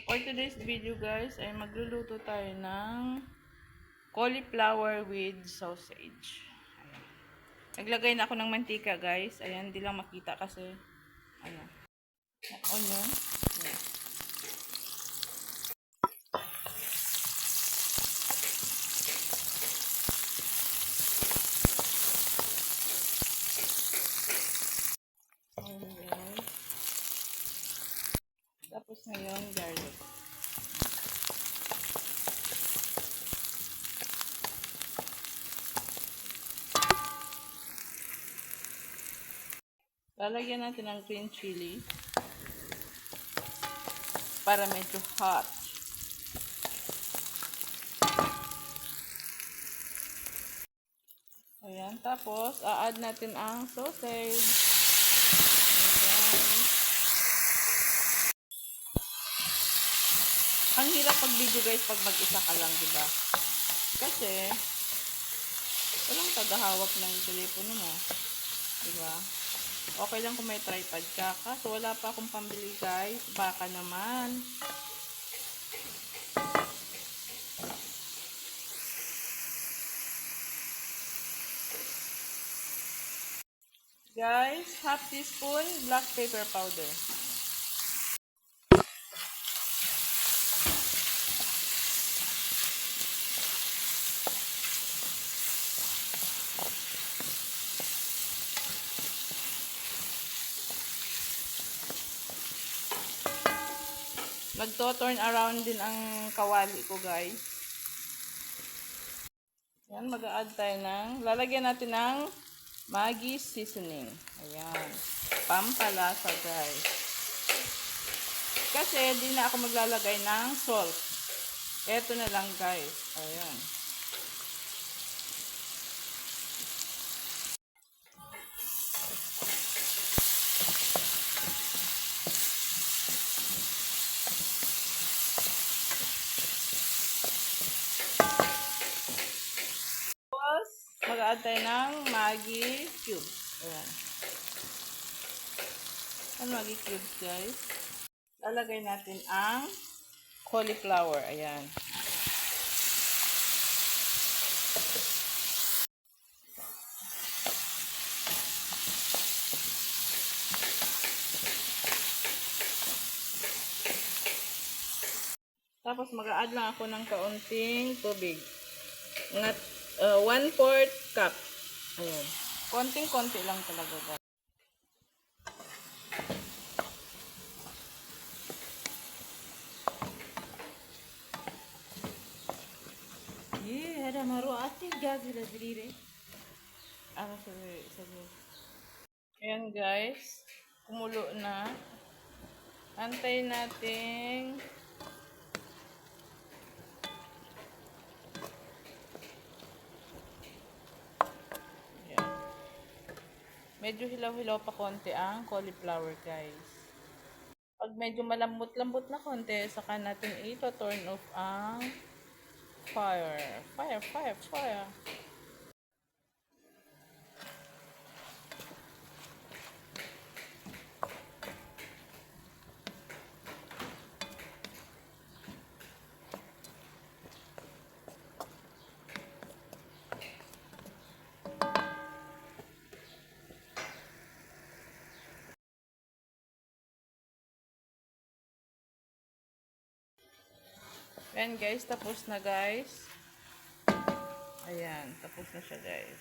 For today's video guys ay magluluto tayo ng cauliflower with sausage. Ayan. Naglagay na ako ng mantika guys. Ayan, hindi lang makita kasi. Ayan. Onion. Ayan. Ayan. Tapos ngayon garlic. Lalagyan natin ng green chili para medyo hot. Ayan, tapos a-add natin ang sausage. Ayan. Ang hirap pag-video guys pag mag-isa ka lang, diba? Kasi walang tagahawak ng telepono mo, diba? Okay lang kung may tripod ka. Kaso wala pa akong pambili guys. Baka naman. Guys, half teaspoon black pepper powder. Magto-turn around din ang kawali ko guys. Yan, mag-a-add tayo ng, lalagyan natin ng Maggi seasoning. Ayan. Pampalasa guys. Kasi di na ako maglalagay ng salt. Ito na lang guys. Ayan. Mag-add tayo ng Maggi cubes. Ayan. Ang Maggi cubes, guys. Lalagay natin ang cauliflower. Ayan. Tapos mag-add lang ako ng kaunting tubig. 1/4 cup. Ayan. Konting-konti lang talaga guys. هذا مرو أكيد جاهز للزريرة. Sabi. Ayan guys. Kumulo na. Antayin natin. Medyo hilaw-hilaw pa konti ang cauliflower guys. Pag medyo malambot-lambot na konti, saka natin ito turn off ang fire. Fire. Ayan guys, tapos na guys. Ayan, tapos na siya guys.